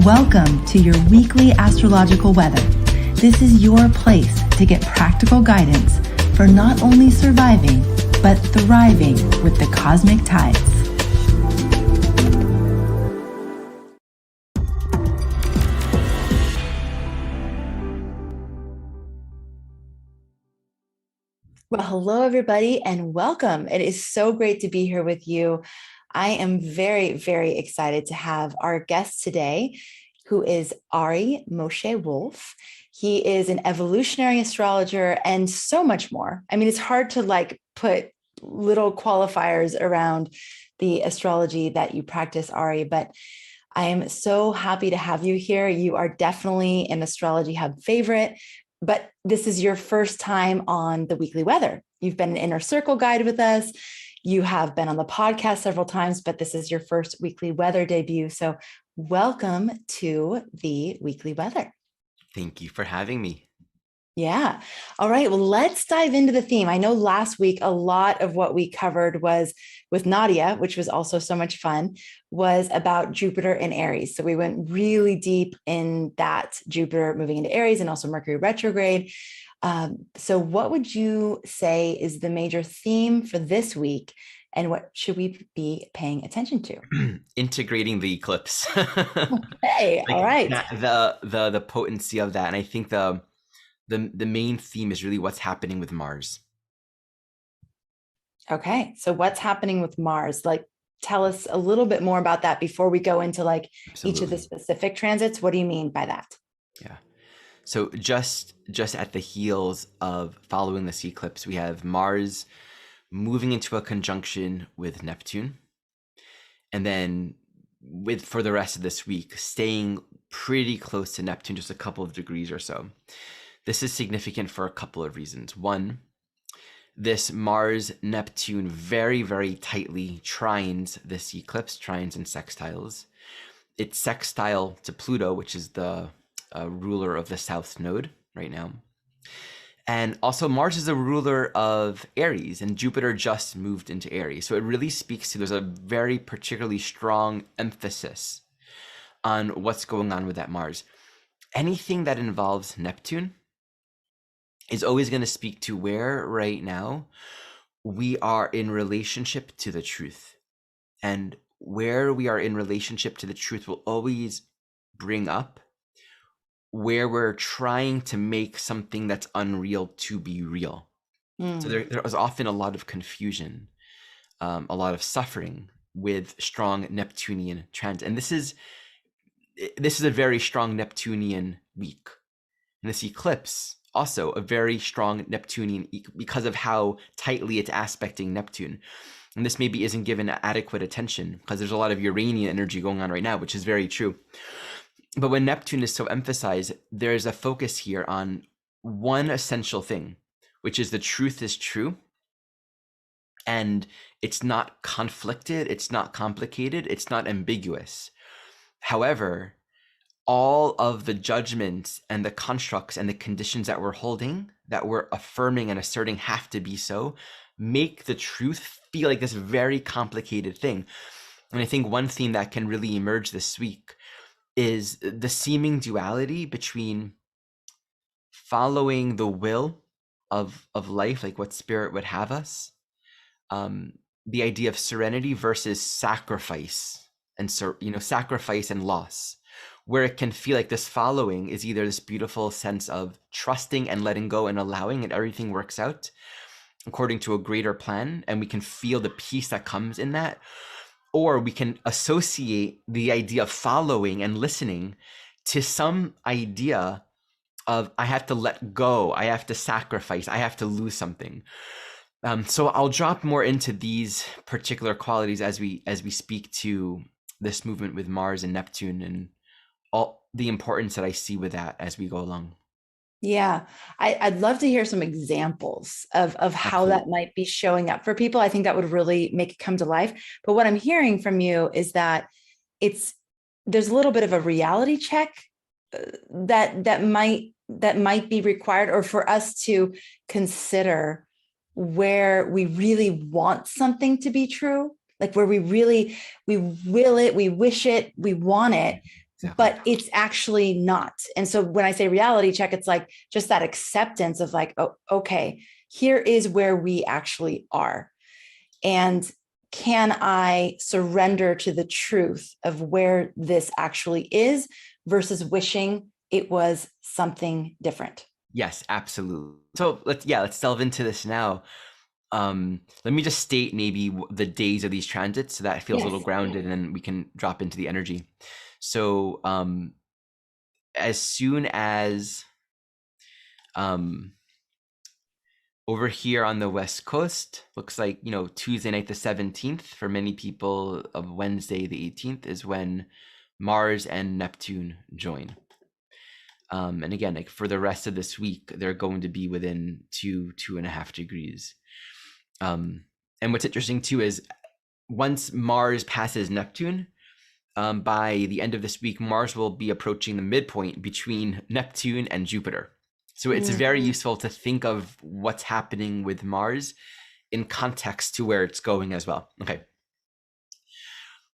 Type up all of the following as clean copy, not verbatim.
Welcome to your weekly astrological weather. This is your place to get practical guidance for not only surviving, but thriving with the cosmic tides. Well, hello, everybody, and welcome. It is so great to be here with you. I am very, very excited to have our guest today, who is Ari Moshe Wolfe. He is an evolutionary astrologer and so much more. I mean, it's hard to put little qualifiers around the astrology that you practice, Ari, but I am so happy to have you here. You are definitely an Astrology Hub favorite, but this is your first time on the weekly weather. You've been an inner circle guide with us. You have been on the podcast several times, but this is your first weekly weather debut. So welcome to the weekly weather. Thank you for having me. Yeah. All right. Well, let's dive into the theme. I know last week, a lot of what we covered was with Nadia, which was also so much fun, was about Jupiter and Aries. So we went really deep in that, Jupiter moving into Aries and also Mercury retrograde. So what would you say is the major theme for this week, and what should we be paying attention to? Integrating the eclipse. Okay, all right. The potency of that, and I think the main theme is really what's happening with Mars. Okay, so what's happening with Mars? Tell us a little bit more about that before we go into each of the specific transits. What do you mean by that? Yeah. So just at the heels of following this eclipse, we have Mars moving into a conjunction with Neptune, and then for the rest of this week, staying pretty close to Neptune, just a couple of degrees or so. This is significant for a couple of reasons. One, this Mars-Neptune very, very tightly trines this eclipse, trines and sextiles. It's sextile to Pluto, which is the ruler of the South Node right now. And also Mars is a ruler of Aries, and Jupiter just moved into Aries. So it really speaks to, there's a very particularly strong emphasis on what's going on with that Mars. Anything that involves Neptune is always going to speak to where right now we are in relationship to the truth. And where we are in relationship to the truth will always bring up where we're trying to make something that's unreal to be real. So there was often a lot of confusion, a lot of suffering with strong Neptunian trends. And this is a very strong Neptunian week. And this eclipse, also a very strong Neptunian, because of how tightly it's aspecting Neptune. And this maybe isn't given adequate attention because there's a lot of Uranian energy going on right now, which is very true. But when Neptune is so emphasized, there's a focus here on one essential thing, which is the truth is true. And it's not conflicted, it's not complicated, it's not ambiguous. However, all of the judgments and the constructs and the conditions that we're holding, that we're affirming and asserting have to be so, make the truth feel like this very complicated thing. And I think one theme that can really emerge this week is the seeming duality between following the will of life, like what spirit would have us, the idea of serenity versus sacrifice, and sacrifice and loss, where it can feel like this following is either this beautiful sense of trusting and letting go and allowing, and everything works out according to a greater plan, and we can feel the peace that comes in that. Or we can associate the idea of following and listening to some idea of, I have to let go, I have to sacrifice, I have to lose something. So I'll drop more into these particular qualities as we speak to this movement with Mars and Neptune, and all the importance that I see with that as we go along. Yeah, I'd love to hear some examples of how that might be showing up for people. I think that would really make it come to life. But what I'm hearing from you is that there's a little bit of a reality check that might be required, or for us to consider where we really want something to be true, like where we will it, we wish it, we want it, Exactly. but it's actually not. And so when I say reality check, it's like just that acceptance of like, oh, okay, here is where we actually are. And can I surrender to the truth of where this actually is versus wishing it was something different? Yes, absolutely. So let's delve into this now. Let me just state maybe the days of these transits so that it feels a little Yes. grounded, and then we can drop into the energy. So as soon as um over here on the West Coast, looks like, Tuesday night the 17th, for many people of Wednesday the 18th, is when Mars and Neptune join. And again, like for the rest of this week, they're going to be within 2.5 degrees. And what's interesting too is once Mars passes Neptune, by the end of this week, Mars will be approaching the midpoint between Neptune and Jupiter. So it's very useful to think of what's happening with Mars in context to where it's going as well. Okay.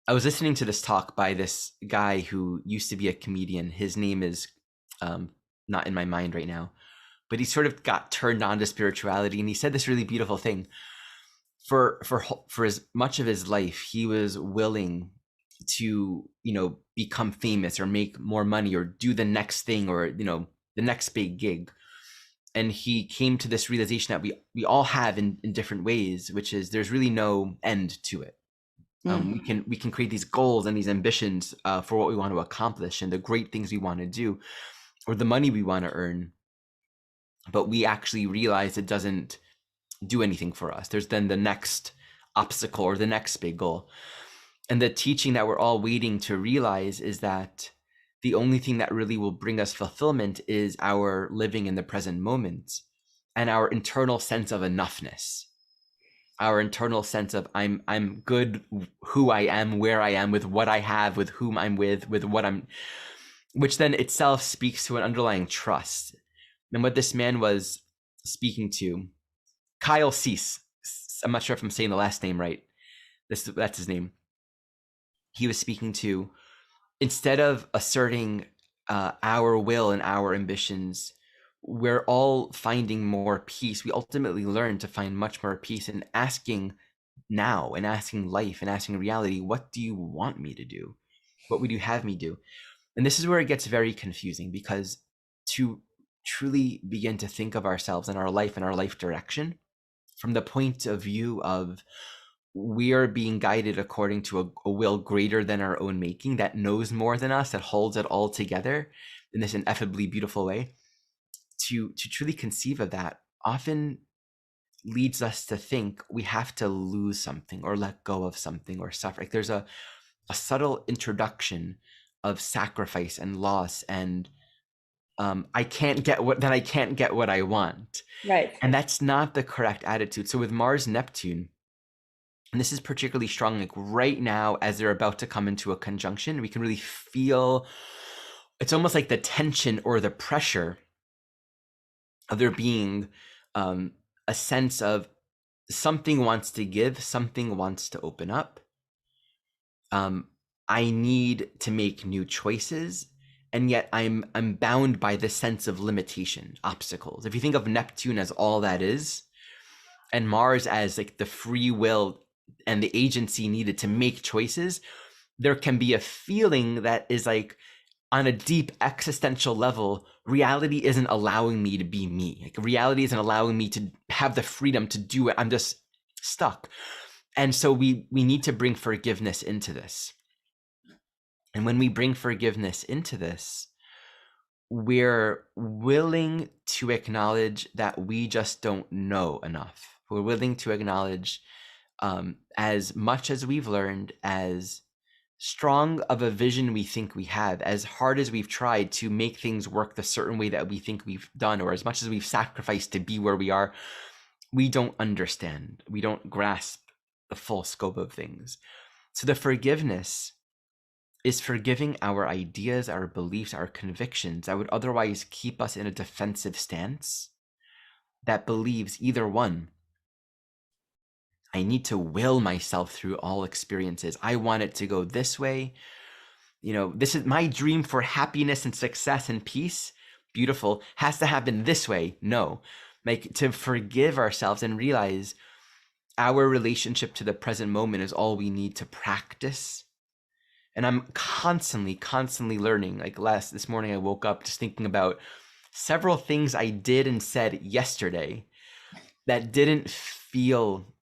I was listening to this talk by this guy who used to be a comedian. His name is not in my mind right now, but he sort of got turned on to spirituality, and he said this really beautiful thing. For as much of his life, he was willing to become famous or make more money or do the next thing or the next big gig. And he came to this realization that we all have in different ways, which is there's really no end to it. We can create these goals and these ambitions for what we want to accomplish and the great things we want to do or the money we want to earn, but we actually realize it doesn't do anything for us. There's then the next obstacle or the next big goal. And the teaching that we're all waiting to realize is that the only thing that really will bring us fulfillment is our living in the present moment and our internal sense of enoughness, our internal sense of I'm good who I am, where I am, with what I have, with whom I'm with what I'm, which then itself speaks to an underlying trust. And what this man was speaking to, Kyle Cease, I'm not sure if I'm saying the last name right. That's his name. He was speaking to, instead of asserting our will and our ambitions, we're all finding more peace. We ultimately learn to find much more peace in asking now and asking life and asking reality, what do you want me to do? What would you have me do? And this is where it gets very confusing, because to truly begin to think of ourselves and our life and our life direction from the point of view of we are being guided according to a will greater than our own making, that knows more than us, that holds it all together in this ineffably beautiful way, to truly conceive of that often leads us to think we have to lose something or let go of something or suffer. Like there's a subtle introduction of sacrifice and loss and I can't get what I want. Right. And that's not the correct attitude. So with Mars Neptune, and this is particularly strong, like right now, as they're about to come into a conjunction, we can really feel it's almost like the tension or the pressure of there being a sense of something wants to give, something wants to open up. I need to make new choices, and yet I'm bound by this sense of limitation, obstacles. If you think of Neptune as all that is, and Mars as like the free will and the agency needed to make choices, there can be a feeling that is like on a deep existential level, reality isn't allowing me to be me. Like reality isn't allowing me to have the freedom to do it. I'm just stuck. And so we need to bring forgiveness into this. And when we bring forgiveness into this, we're willing to acknowledge that we just don't know enough. We're willing to acknowledge as much as we've learned, as strong of a vision we think we have, as hard as we've tried to make things work the certain way that we think we've done, or as much as we've sacrificed to be where we are, we don't understand. We don't grasp the full scope of things. So the forgiveness is forgiving our ideas, our beliefs, our convictions that would otherwise keep us in a defensive stance that believes either one, I need to will myself through all experiences. I want it to go this way, This is my dream for happiness and success and peace. Beautiful. Has to happen this way. No. Like, to forgive ourselves and realize our relationship to the present moment is all we need to practice. And I'm constantly learning. Like this morning, I woke up just thinking about several things I did and said yesterday that didn't feel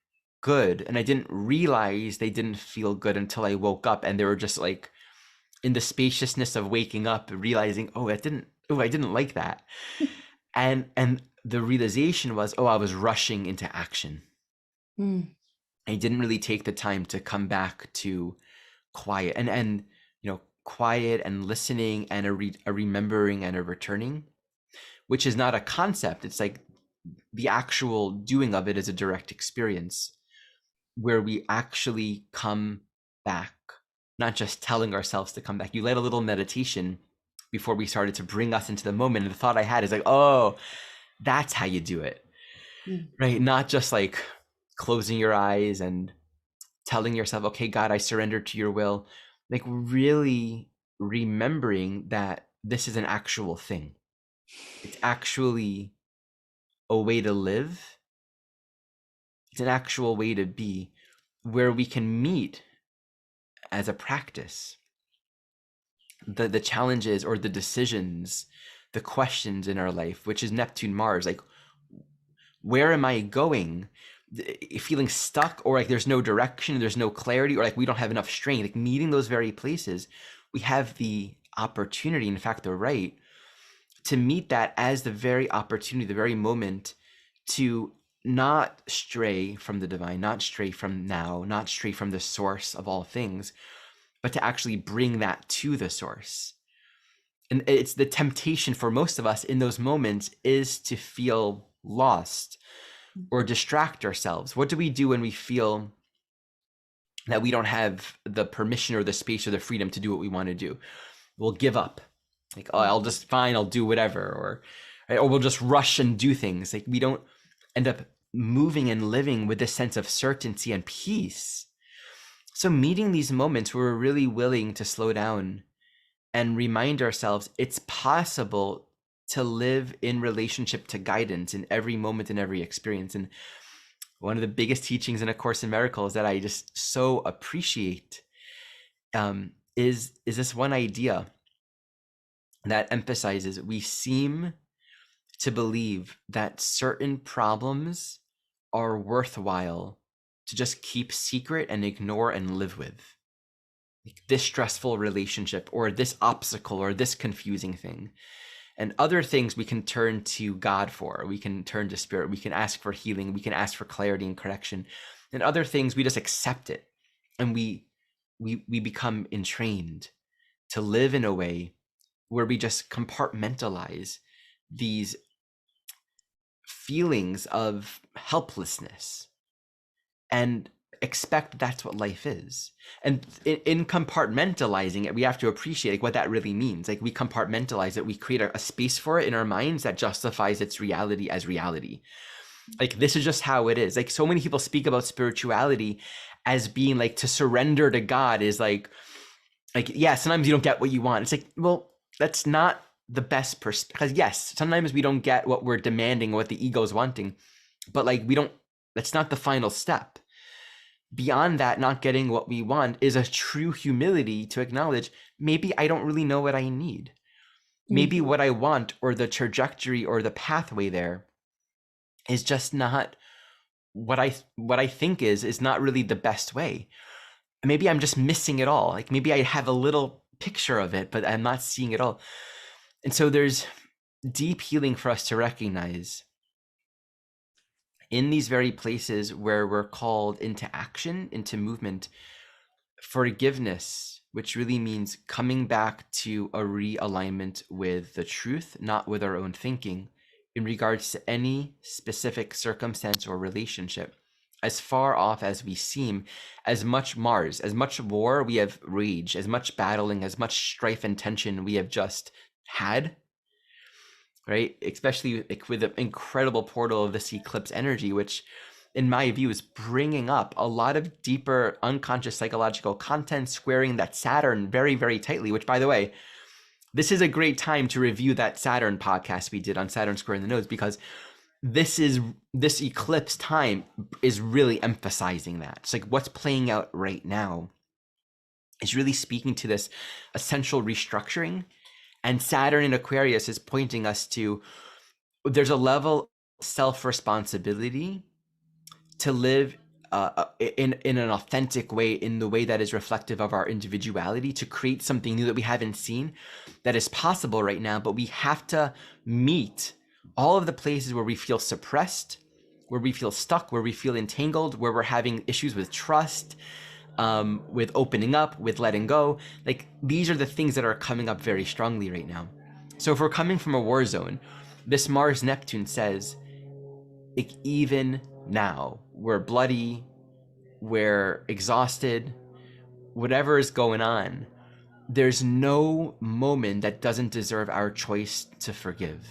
good. And I didn't realize they didn't feel good until I woke up. And they were just like, in the spaciousness of waking up, realizing, I didn't like that. And the realization was, I was rushing into action. Mm. I didn't really take the time to come back to quiet and quiet and listening and a remembering and a returning, which is not a concept. It's like the actual doing of it is a direct experience where we actually come back, not just telling ourselves to come back. You led a little meditation before we started to bring us into the moment. And the thought I had is like, that's how you do it, right? Not just like closing your eyes and telling yourself, okay, God, I surrender to your will. Like, really remembering that this is an actual thing. It's actually a way to live. It's an actual way to be, where we can meet as a practice the challenges or the decisions, the questions in our life, which is Neptune, Mars. Like, where am I going? Feeling stuck, or like there's no direction, there's no clarity, or like we don't have enough strength. Like, meeting those very places, we have the opportunity, in fact, the right to meet that as the very opportunity, the very moment to not stray from the divine, not stray from now, not stray from the source of all things, but to actually bring that to the source. And it's the temptation for most of us in those moments is to feel lost or distract ourselves. What do we do when we feel that we don't have the permission or the space or the freedom to do what we want to do? We'll give up. Like, I'll do whatever, or we'll just rush and do things. Like, we don't end up moving and living with this sense of certainty and peace. So meeting these moments where we're really willing to slow down and remind ourselves it's possible to live in relationship to guidance in every moment and every experience. And one of the biggest teachings in A Course in Miracles that I just so appreciate is this one idea that emphasizes we seem to believe that certain problems are worthwhile to just keep secret and ignore and live with. Like this stressful relationship, or this obstacle, or this confusing thing. And other things we can turn to God for. We can turn to spirit. We can ask for healing. We can ask for clarity and correction. And other things, we just accept it. And we become entrained to live in a way where we just compartmentalize these feelings of helplessness and expect that's what life is. And in compartmentalizing it, we have to appreciate like what that really means. Like, we compartmentalize it, we create a space for it in our minds that justifies its reality as reality. Like, this is just how it is. Like, so many people speak about spirituality as being like, to surrender to God is like, yeah, sometimes you don't get what you want. It's like, well, that's not the best because yes, sometimes we don't get what we're demanding, what the ego is wanting, but like, that's not the final step. Beyond that, not getting what we want is a true humility to acknowledge, maybe I don't really know what I need. Maybe what I want, or the trajectory or the pathway there, is just not what I think is not really the best way. Maybe I'm just missing it all. Like, maybe I have a little picture of it, but I'm not seeing it all. And so there's deep healing for us to recognize in these very places where we're called into action, into movement, forgiveness, which really means coming back to a realignment with the truth, not with our own thinking, in regards to any specific circumstance or relationship. As far off as we seem, as much Mars, as much war we have rage, as much battling, as much strife and tension we have just had, right? Especially like with the incredible portal of this eclipse energy, which in my view, is bringing up a lot of deeper unconscious psychological content, squaring that Saturn very, very tightly, which, by the way, this is a great time to review that Saturn podcast we did on Saturn squaring the nodes, because this eclipse time is really emphasizing that. It's like what's playing out right now is really speaking to this essential restructuring. And Saturn in Aquarius is pointing us to, there's a level of self-responsibility to live in an authentic way, in the way that is reflective of our individuality, to create something new that we haven't seen, that is possible right now. But we have to meet all of the places where we feel suppressed, where we feel stuck, where we feel entangled, where we're having issues with trust, with opening up, with letting go. Like, these are the things that are coming up very strongly right now. So if we're coming from a war zone, this Mars Neptune says, like, even now, we're bloody, we're exhausted, whatever is going on, there's no moment that doesn't deserve our choice to forgive.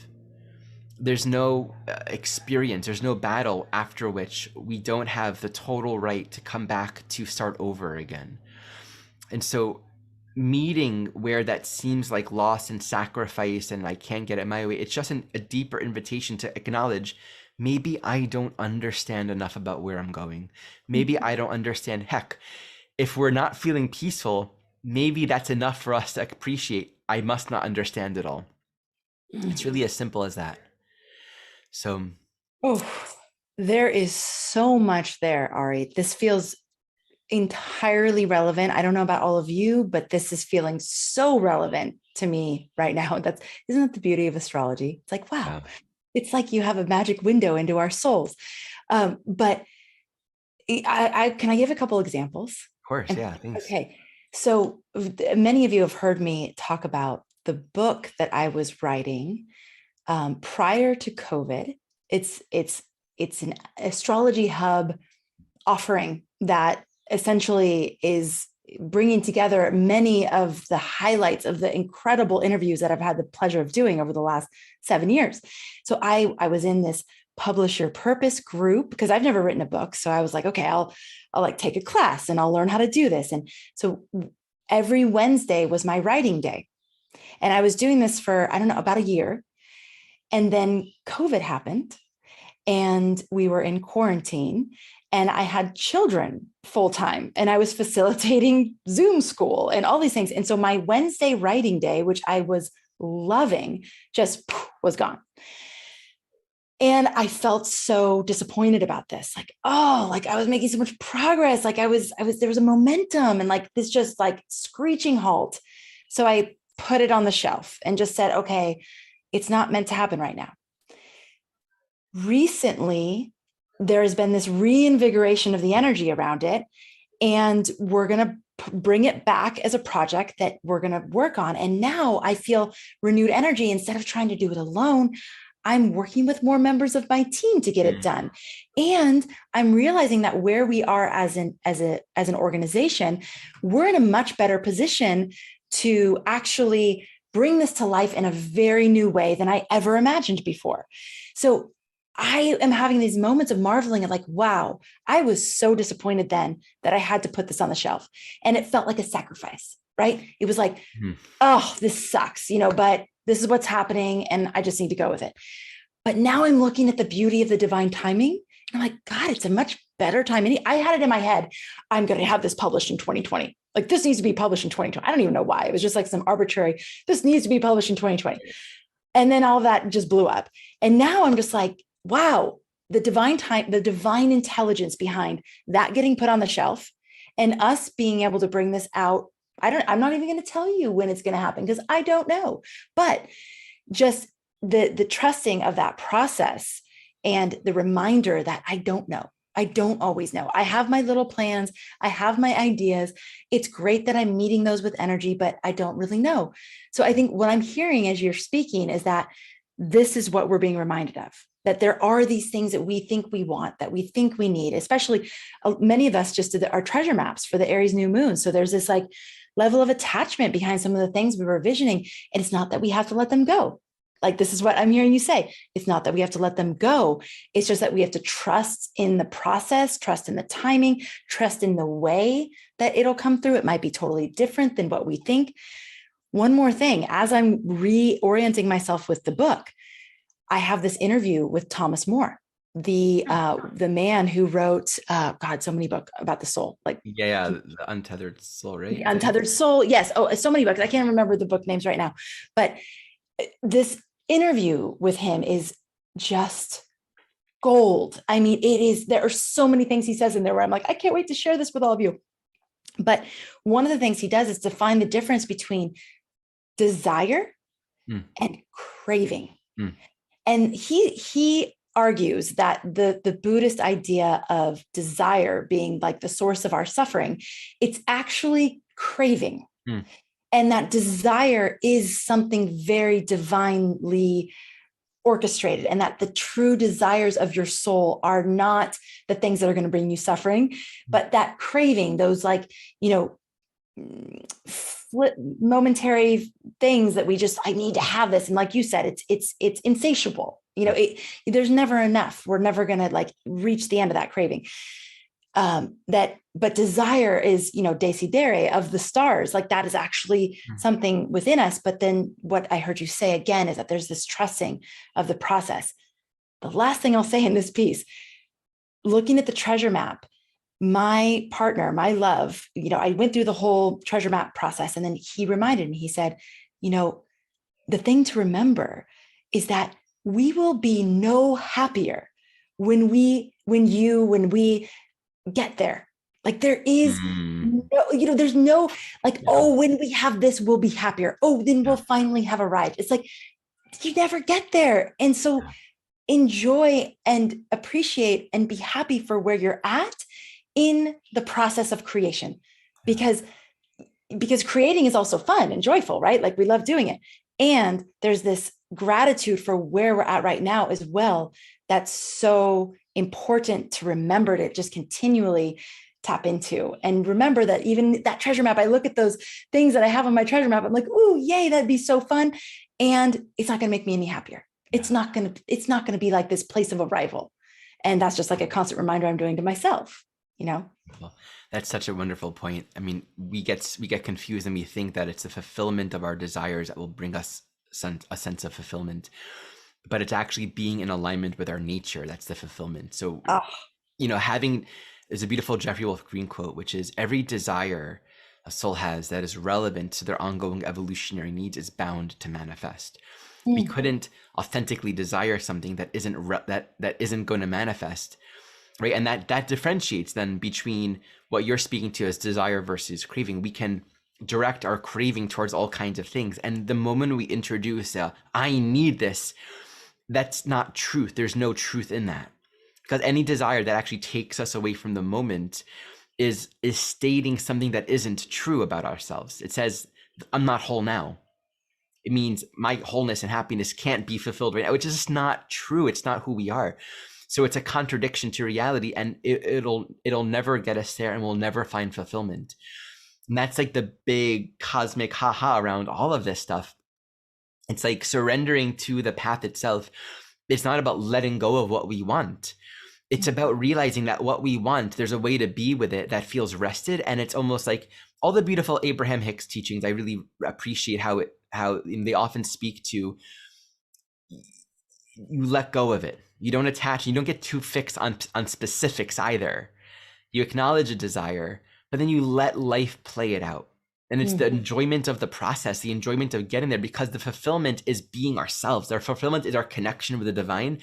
There's no experience, there's no battle after which we don't have the total right to come back to start over again. And so meeting where that seems like loss and sacrifice and I can't get it my way, it's just a deeper invitation to acknowledge, maybe I don't understand enough about where I'm going. Maybe I don't understand. Heck, if we're not feeling peaceful, maybe that's enough for us to appreciate I must not understand it all. It's really as simple as that. So, there is so much there, Ari. This feels entirely relevant. I don't know about all of you, but this is feeling so relevant to me right now. Isn't that the beauty of astrology? It's like, wow, it's like you have a magic window into our souls. But can I give a couple examples? Of course, yeah, thanks. Okay. So many of you have heard me talk about the book that I was writing prior to COVID. It's an astrology hub offering that essentially is bringing together many of the highlights of the incredible interviews that I've had the pleasure of doing over the last 7 years. So I was in this Publish Your Purpose group because I've never written a book. So I was like, okay, I'll like take a class and I'll learn how to do this. And so every Wednesday was my writing day. And I was doing this for, I don't know, about a year. And then COVID happened and we were in quarantine and I had children full time and I was facilitating Zoom school and all these things. And so my Wednesday writing day, which I was loving, just was gone. And I felt so disappointed about this. Like, oh, like I was making so much progress. Like there was a momentum and like this just like screeching halt. So I put it on the shelf and just said, okay, it's not meant to happen right now. Recently, there has been this reinvigoration of the energy around it. And we're going to bring it back as a project that we're going to work on. And now I feel renewed energy. Instead of trying to do it alone, I'm working with more members of my team to get it done. And I'm realizing that where we are as an organization, we're in a much better position to actually bring this to life in a very new way than I ever imagined before. So I am having these moments of marveling of like, wow, I was so disappointed then that I had to put this on the shelf. And it felt like a sacrifice, right? It was like, oh, this sucks, but this is what's happening and I just need to go with it. But now I'm looking at the beauty of the divine timing. And I'm like, God, it's a much better time. And I had it in my head, I'm going to have this published in 2020. Like this needs to be published in 2020. I don't even know why. It was just like some arbitrary, this needs to be published in 2020. And then all of that just blew up. And now I'm just like, wow, the divine time, the divine intelligence behind that getting put on the shelf and us being able to bring this out. I'm not even going to tell you when it's going to happen because I don't know, but just the trusting of that process and the reminder that I don't know. I don't always know. I have my little plans. I have my ideas. It's great that I'm meeting those with energy, but I don't really know. So I think what I'm hearing as you're speaking is that this is what we're being reminded of, that there are these things that we think we want, that we think we need, especially many of us just did our treasure maps for the Aries new moon. So there's this like level of attachment behind some of the things we were visioning. And it's not that we have to let them go. Like, this is what I'm hearing you say. It's not that we have to let them go. It's just that we have to trust in the process, trust in the timing, trust in the way that it'll come through. It might be totally different than what we think. One more thing, as I'm reorienting myself with the book, I have this interview with Thomas More, the man who wrote God, so many books about the soul, like Yeah, the Untethered Soul, right? The Untethered Soul. Yes. Oh, so many books. I can't remember the book names right now, but this interview with him is just gold. I mean, it is, there are so many things he says in there where I'm like, I can't wait to share this with all of you. But one of the things he does is define the difference between desire and craving. And he argues that the Buddhist idea of desire being like the source of our suffering, it's actually craving. And that desire is something very divinely orchestrated, and that the true desires of your soul are not the things that are going to bring you suffering, but that craving, those like, you know, momentary things that we just, I need to have this. And like you said, it's insatiable. You know, there's never enough. We're never going to like reach the end of that craving. But desire is, you know, desidere, of the stars. Like, that is actually something within us. But then what I heard you say again is that there's this trusting of the process. The last thing I'll say in this piece, looking at the treasure map, my partner, my love, you know, I went through the whole treasure map process, and then he reminded me, he said, you know, the thing to remember is that we will be no happier when we get there. Like, there is no, you know, there's no like, oh, when we have this, we'll be happier. Oh, then we'll finally have arrived. It's like, you never get there. And so enjoy and appreciate and be happy for where you're at in the process of creation, because creating is also fun and joyful, right? Like, we love doing it. And there's this gratitude for where we're at right now as well. That's so important to remember, to just continually tap into. And remember that even that treasure map, I look at those things that I have on my treasure map, I'm like, ooh, yay, that'd be so fun. And it's not going to make me any happier. It's not going to be like this place of arrival. And that's just like a constant reminder I'm doing to myself, you know? Well, that's such a wonderful point. I mean, we get confused, and we think that it's the fulfillment of our desires that will bring us a sense of fulfillment, but it's actually being in alignment with our nature that's the fulfillment. So, you know, there's a beautiful Jeffrey Wolf Green quote, which is, every desire a soul has that is relevant to their ongoing evolutionary needs is bound to manifest. We couldn't authentically desire something that isn't going to manifest, right? And that differentiates then between what you're speaking to as desire versus craving. We can direct our craving towards all kinds of things, and the moment we introduce I need this, that's not truth. There's no truth in that, because any desire that actually takes us away from the moment is stating something that isn't true about ourselves. It says, I'm not whole now. It means my wholeness and happiness can't be fulfilled right now, which is just not true. It's not who we are. So it's a contradiction to reality, and it'll never get us there, and we'll never find fulfillment. And that's like the big cosmic haha around all of this stuff. It's like surrendering to the path itself. It's not about letting go of what we want. It's about realizing that what we want, there's a way to be with it that feels rested. And it's almost like all the beautiful Abraham Hicks teachings. I really appreciate how they often speak to, you let go of it. You don't attach, you don't get too fixed on specifics either. You acknowledge a desire, but then you let life play it out. And it's the enjoyment of the process, the enjoyment of getting there, because the fulfillment is being ourselves. Our fulfillment is our connection with the divine,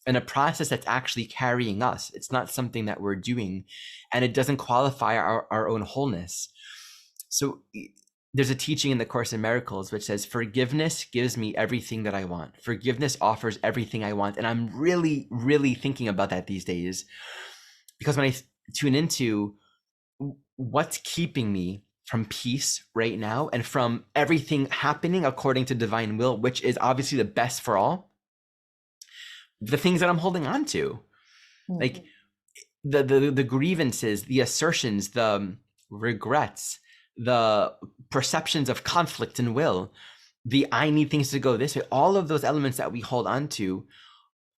and a process that's actually carrying us. It's not something that we're doing, and it doesn't qualify our own wholeness. So there's a teaching in the Course in Miracles which says, forgiveness gives me everything that I want. Forgiveness offers everything I want. And I'm really, really thinking about that these days, because when I tune into what's keeping me from peace right now and from everything happening according to divine will, which is obviously the best for all, the things that I'm holding on to, like the grievances, the assertions, the regrets, the perceptions of conflict and will, the I need things to go this way, all of those elements that we hold on to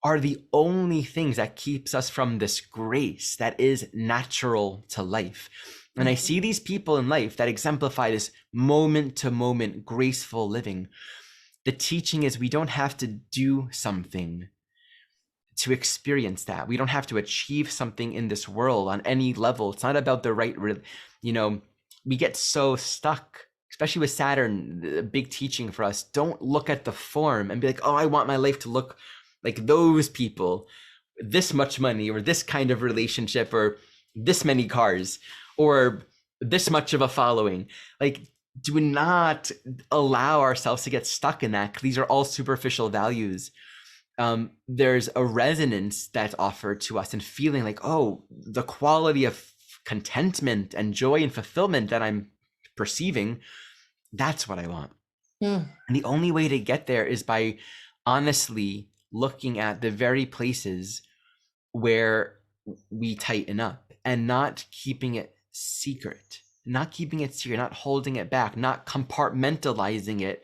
are the only things that keeps us from this grace that is natural to life. And I see these people in life that exemplify this moment to moment graceful living. The teaching is we don't have to do something to experience that. We don't have to achieve something in this world on any level. It's not about the right, we get so stuck, especially with Saturn, the big teaching for us. Don't look at the form and be like, oh, I want my life to look like those people, this much money, or this kind of relationship, or this many cars, or this much of a following. Like, do not allow ourselves to get stuck in that, because these are all superficial values. There's a resonance that's offered to us and feeling like, oh, the quality of contentment and joy and fulfillment that I'm perceiving, that's what I want. And the only way to get there is by honestly looking at the very places where we tighten up and not keeping it secret, not holding it back, not compartmentalizing it,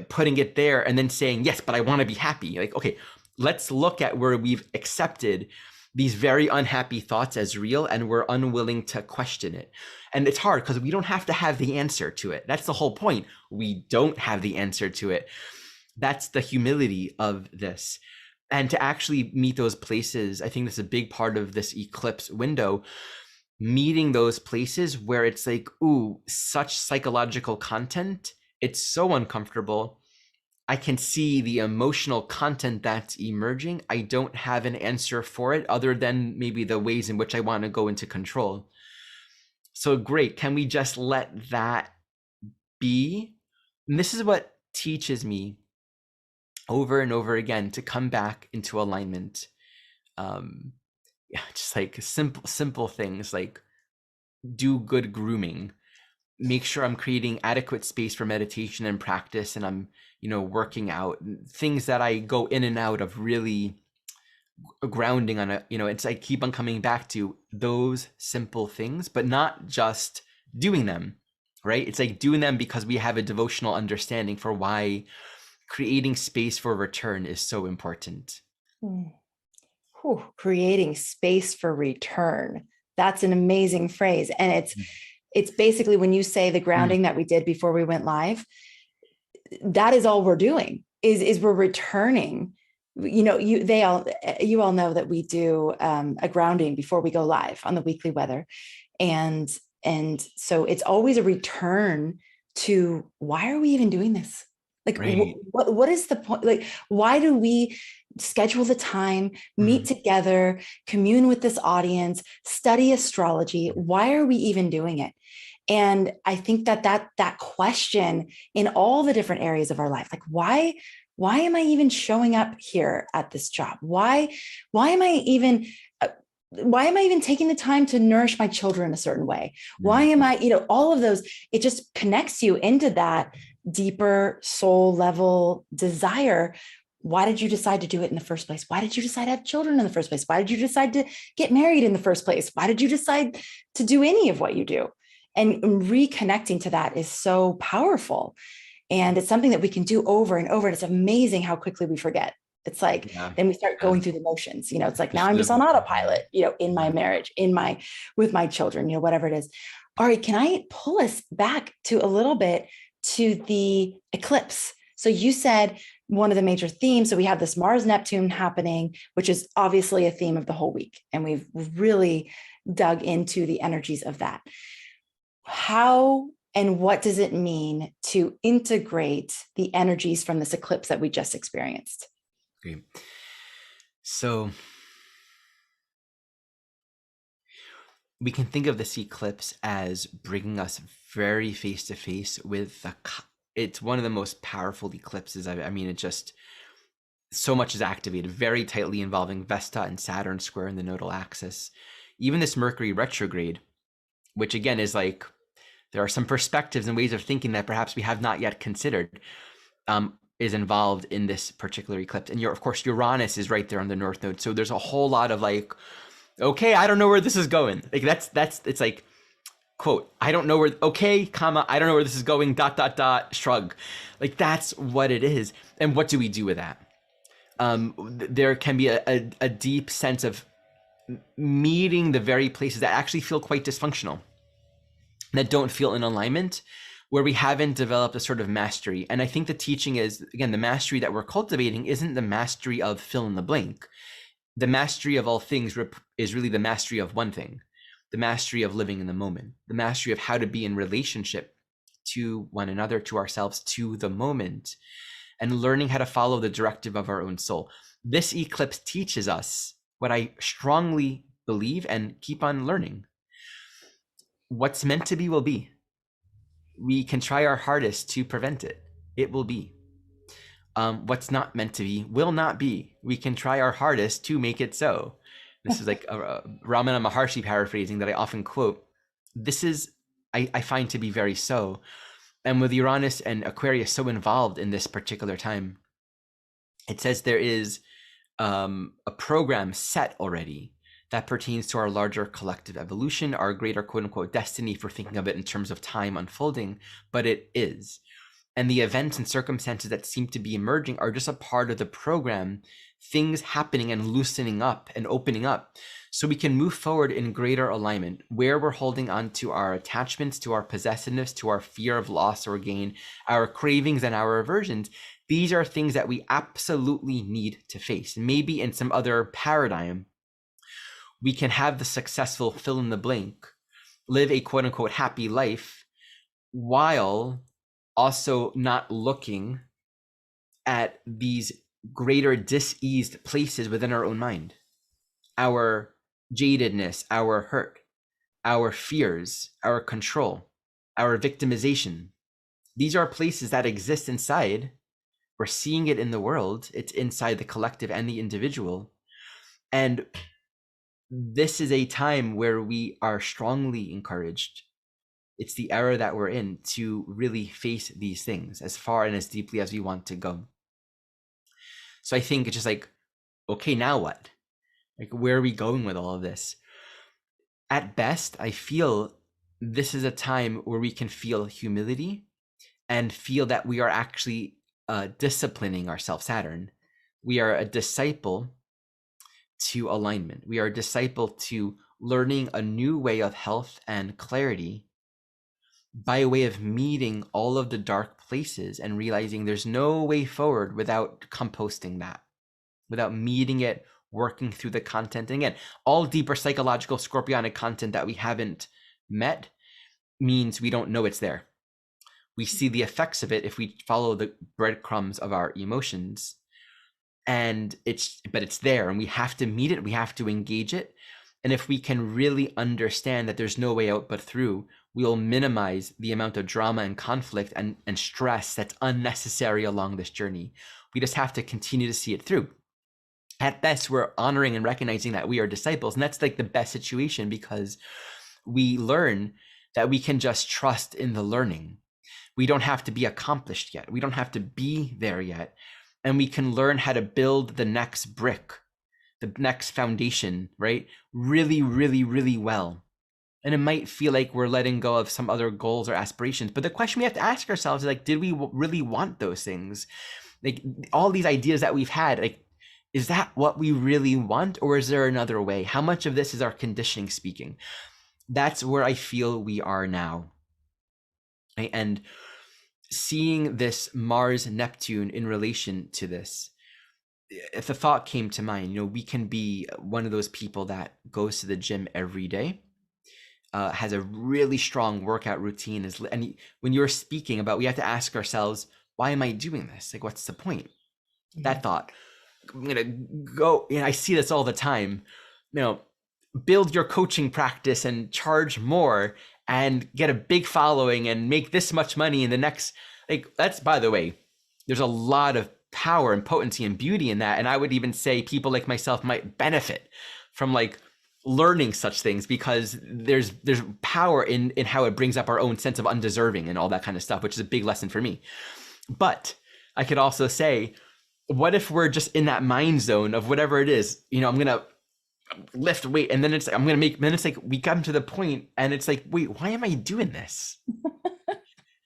putting it there and then saying, yes, but I want to be happy. Like, okay, let's look at where we've accepted these very unhappy thoughts as real and we're unwilling to question it. And it's hard because we don't have to have the answer to it. That's the whole point. We don't have the answer to it. That's the humility of this. And to actually meet those places, I think that's a big part of this eclipse window, meeting those places where it's like, ooh, such psychological content. It's so uncomfortable. I can see the emotional content that's emerging. I don't have an answer for it other than maybe the ways in which I want to go into control. So great. Can we just let that be? And this is what teaches me over and over again to come back into alignment. Just like simple things like do good grooming, make sure I'm creating adequate space for meditation and practice, and I'm, working out things that I go in and out of, really grounding on it's like keep on coming back to those simple things, but not just doing them, right? It's like doing them because we have a devotional understanding for why creating space for return is so important. Creating space for return. That's an amazing phrase. And it's basically when you say the grounding that we did before we went live, that is all we're doing is we're returning. You all know that we do a grounding before we go live on the weekly weather. And so it's always a return to why are we even doing this? Like, right. What is the point? Like, why do we schedule the time, meet together, commune with this audience, study astrology? Why are we even doing it? And I think that question in all the different areas of our life, like, why am I even showing up here at this job? Why am I even taking the time to nourish my children a certain way? Why am I, all of those, it just connects you into that deeper soul level desire. Why did you decide to do it in the first place? Why did you decide to have children in the first place? Why did you decide to get married in the first place? Why did you decide to do any of what you do? And reconnecting to that is so powerful. And it's something that we can do over and over. And it's amazing how quickly we forget. It's like, then we start going through the motions, it's like, now I'm just on autopilot, in my marriage, with my children, whatever it is. Ari, can I pull us back to a little bit to the eclipse? So you said one of the major themes. So we have this Mars Neptune happening, which is obviously a theme of the whole week. And we've really dug into the energies of that. How and what does it mean to integrate the energies from this eclipse that we just experienced? Okay. So we can think of this eclipse as bringing us very face to face with it's one of the most powerful eclipses. It just, so much is activated, very tightly involving Vesta and Saturn square in the nodal axis. Even this Mercury retrograde, which again is like, there are some perspectives and ways of thinking that perhaps we have not yet considered, is involved in this particular eclipse. And of course, Uranus is right there on the North Node. So there's a whole lot of like, okay, I don't know where this is going. Like it's like quote, I don't know where, okay, comma, I don't know where this is going, dot, dot, dot, shrug. Like that's what it is. And what do we do with that? There can be a deep sense of meeting the very places that actually feel quite dysfunctional, that don't feel in alignment, where we haven't developed a sort of mastery. And I think the teaching is, again, the mastery that we're cultivating isn't the mastery of fill in the blank. The mastery of all things is really the mastery of one thing, the mastery of living in the moment, the mastery of how to be in relationship to one another, to ourselves, to the moment, and learning how to follow the directive of our own soul. This eclipse teaches us what I strongly believe and keep on learning. What's meant to be will be. We can try our hardest to prevent it. It will be. What's not meant to be will not be. We can try our hardest to make it so. This is like a Ramana Maharshi paraphrasing that I often quote. This is, I find to be very so. And with Uranus and Aquarius so involved in this particular time, it says there is a program set already that pertains to our larger collective evolution, our greater quote unquote destiny, for thinking of it in terms of time unfolding, but it is. And the events and circumstances that seem to be emerging are just a part of the program, things happening and loosening up and opening up, so we can move forward in greater alignment, where we're holding on to our attachments, to our possessiveness, to our fear of loss or gain, our cravings and our aversions. These are things that we absolutely need to face. Maybe in some other paradigm, we can have the successful fill in the blank, live a quote unquote happy life, while also not looking at these greater diseased places within our own mind. Our jadedness, our hurt, our fears, our control, our victimization. These are places that exist inside. We're seeing it in the world. It's inside the collective and the individual. And this is a time where we are strongly encouraged. It's the era that we're in to really face these things as far and as deeply as we want to go. So I think it's just like, okay, now what? Like, where are we going with all of this? At best, I feel this is a time where we can feel humility and feel that we are actually disciplining ourselves, Saturn. We are a disciple to alignment. We are a disciple to learning a new way of health and clarity by way of meeting all of the dark places and realizing there's no way forward without composting that, without meeting it, working through the content. And again, all deeper psychological scorpionic content that we haven't met means we don't know it's there. We see the effects of it if we follow the breadcrumbs of our emotions, and it's there, and we have to meet it, we have to engage it. And if we can really understand that there's no way out but through, we'll minimize the amount of drama and conflict and stress that's unnecessary along this journey. We just have to continue to see it through. At best, we're honoring and recognizing that we are disciples, and that's like the best situation, because we learn that we can just trust in the learning. We don't have to be accomplished yet. We don't have to be there yet. And we can learn how to build the next brick, the next foundation, right? Really, really, really well. And it might feel like we're letting go of some other goals or aspirations. But the question we have to ask ourselves is like, did we really want those things? Like all these ideas that we've had, like, is that what we really want? Or is there another way? How much of this is our conditioning speaking? That's where I feel we are now. Right? And seeing this Mars Neptune in relation to this, if the thought came to mind, we can be one of those people that goes to the gym every day, has a really strong workout routine, and when you're speaking about, we have to ask ourselves, why am I doing this? Like, what's the point? Mm-hmm. That thought, I'm gonna go, I see this all the time, build your coaching practice and charge more and get a big following and make this much money in the next, like, that's, by the way, there's a lot of power and potency and beauty in that. And I would even say people like myself might benefit from like learning such things, because there's power in how it brings up our own sense of undeserving and all that kind of stuff, which is a big lesson for me. But I could also say, what if we're just in that mind zone of whatever it is, I'm going to lift weight, and then it's like, I'm gonna make. Then it's like we come to the point, and it's like, wait, why am I doing this?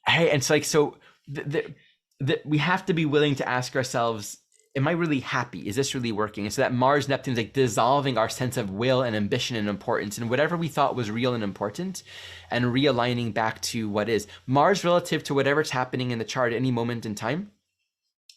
Hey, and it's like so. We have to be willing to ask ourselves, am I really happy? Is this really working? And so that Mars Neptune is like dissolving our sense of will and ambition and importance and whatever we thought was real and important, and realigning back to what is. Mars relative to whatever's happening in the chart at any moment in time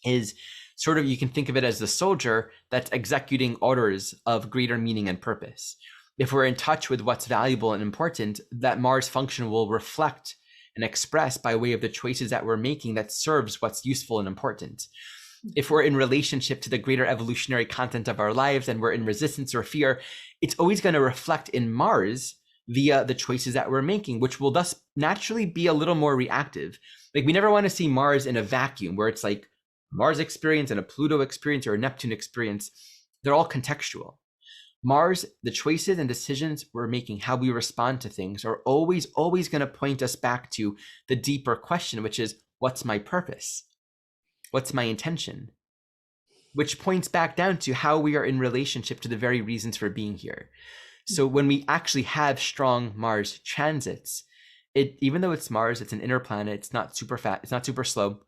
is sort of, you can think of it as the soldier that's executing orders of greater meaning and purpose. If we're in touch with what's valuable and important, that Mars function will reflect and express by way of the choices that we're making that serves what's useful and important. If we're in relationship to the greater evolutionary content of our lives and we're in resistance or fear, it's always going to reflect in Mars via the choices that we're making, which will thus naturally be a little more reactive. Like, we never want to see Mars in a vacuum where it's like Mars experience and a Pluto experience or a Neptune experience. They're all contextual. Mars, the choices and decisions we're making, how we respond to things, are always going to point us back to the deeper question, which is, what's my purpose? What's my intention? Which points back down to how we are in relationship to the very reasons for being here. So when we actually have strong Mars transits, even though it's Mars, it's an inner planet, it's not super fast, it's not super slow.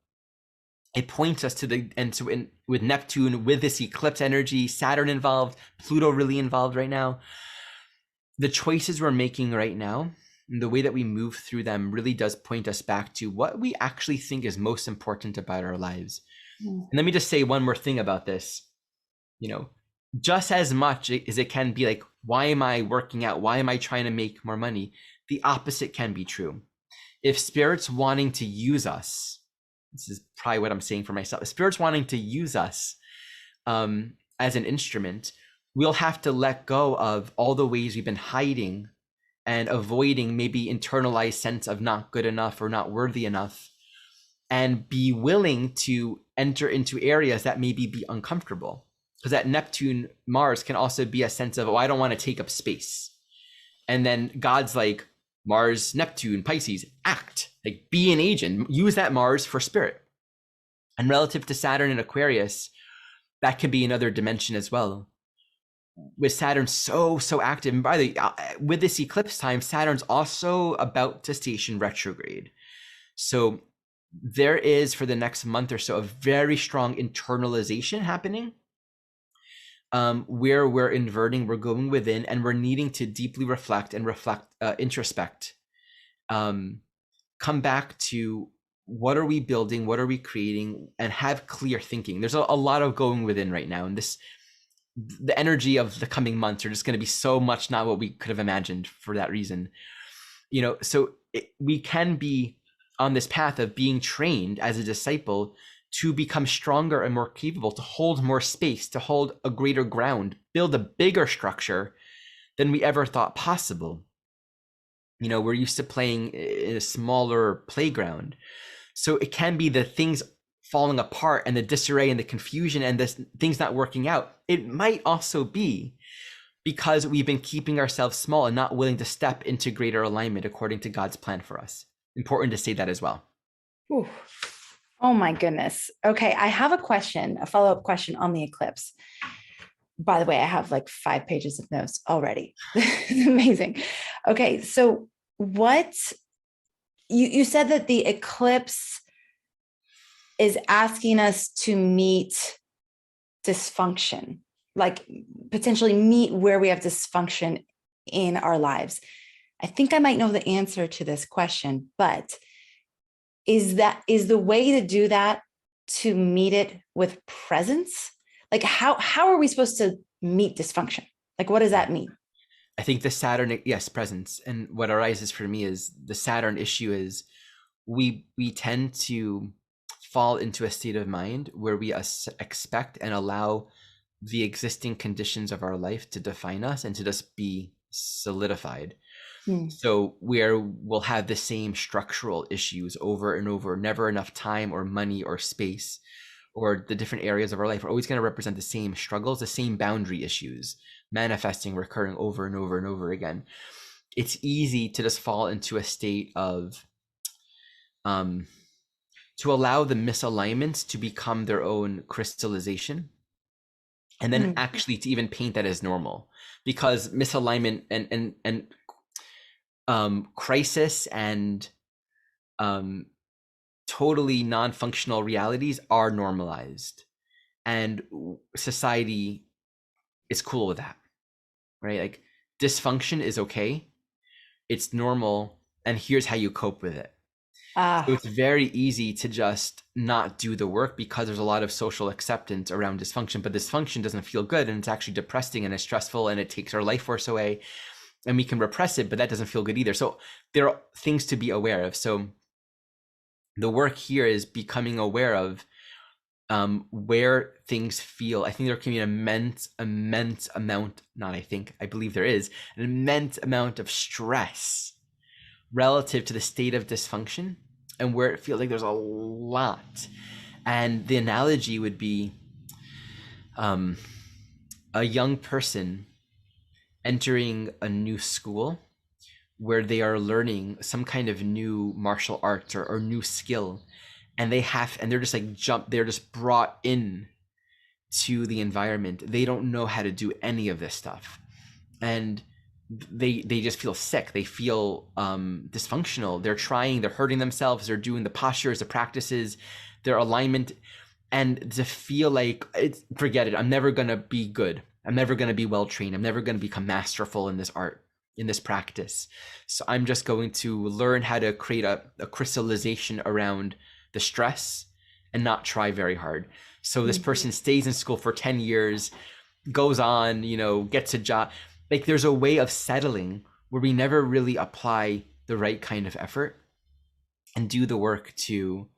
It points us to the, and so with Neptune, with this eclipse energy, Saturn involved, Pluto really involved right now, the choices we're making right now, and the way that we move through them really does point us back to what we actually think is most important about our lives. And let me just say one more thing about this. Just as much as it can be like, why am I working out? Why am I trying to make more money? The opposite can be true. If Spirit's wanting to use us, this is probably what I'm saying for myself, if Spirit's wanting to use us as an instrument, we'll have to let go of all the ways we've been hiding and avoiding maybe internalized sense of not good enough or not worthy enough, and be willing to enter into areas that maybe be uncomfortable. Because that Neptune Mars can also be a sense of, oh, I don't want to take up space. And then God's like, Mars, Neptune, Pisces, act, like be an agent, use that Mars for Spirit. And relative to Saturn and Aquarius, that can be another dimension as well. With Saturn so active, and by the way, with this eclipse time, Saturn's also about to station retrograde. So there is, for the next month or so, a very strong internalization happening, where we're inverting, we're going within, and we're needing to deeply reflect and introspect, come back to what are we building, what are we creating, and have clear thinking. There's a lot of going within right now, and the energy of the coming months are just going to be so much not what we could have imagined for that reason. So we can be on this path of being trained as a disciple to become stronger and more capable, to hold more space, to hold a greater ground, build a bigger structure than we ever thought possible. We're used to playing in a smaller playground. So it can be the things falling apart and the disarray and the confusion and this things not working out. It might also be because we've been keeping ourselves small and not willing to step into greater alignment according to God's plan for us. Important to say that as well. Ooh. Oh my goodness. Okay, I have a question, a follow-up question on the eclipse. By the way, I have like 5 pages of notes already. It's amazing. Okay, so what you said that the eclipse is asking us to meet dysfunction, like potentially meet where we have dysfunction in our lives. I think I might know the answer to this question, but is the way to do that to meet it with presence? Like how are we supposed to meet dysfunction? Like, what does that mean? I think the Saturn, yes, presence. And what arises for me is the Saturn issue is we tend to fall into a state of mind where we expect and allow the existing conditions of our life to define us and to just be solidified. So we'll have the same structural issues over and over, never enough time or money or space, or the different areas of our life are always going to represent the same struggles, the same boundary issues, manifesting, recurring over and over and over again. It's easy to just fall into a state of, to allow the misalignments to become their own crystallization, and then actually to even paint that as normal. because misalignment and crisis and um, totally non-functional realities are normalized, and society is cool with that, right? Like dysfunction is okay, it's normal, and here's how you cope with it. So Ah, it's very easy to just not do the work because there's a lot of social acceptance around dysfunction, but dysfunction doesn't feel good, and it's actually depressing and it's stressful and it takes our life force away, and we can repress it, but that doesn't feel good either. So there are things to be aware of. So the work here is becoming aware of where things feel. I think there can be an immense amount, not I think, I believe there is an immense amount of stress relative to the state of dysfunction, and where it feels like there's a lot. And the analogy would be um, a young person entering a new school where they are learning some kind of new martial arts or new skill, and they're just like they're just brought in to the environment. They don't know how to do any of this stuff, and they just feel sick. They feel dysfunctional. They're hurting themselves. They're doing the postures, the practices, their alignment, and to feel like forget it. I'm never gonna be good. I'm never gonna be well trained. I'm never gonna become masterful in this art, in this practice. So I'm just going to learn how to create a crystallization around the stress and not try very hard. So this person stays in school for 10 years, goes on, gets a job. Like there's a way of settling where we never really apply the right kind of effort and do the work to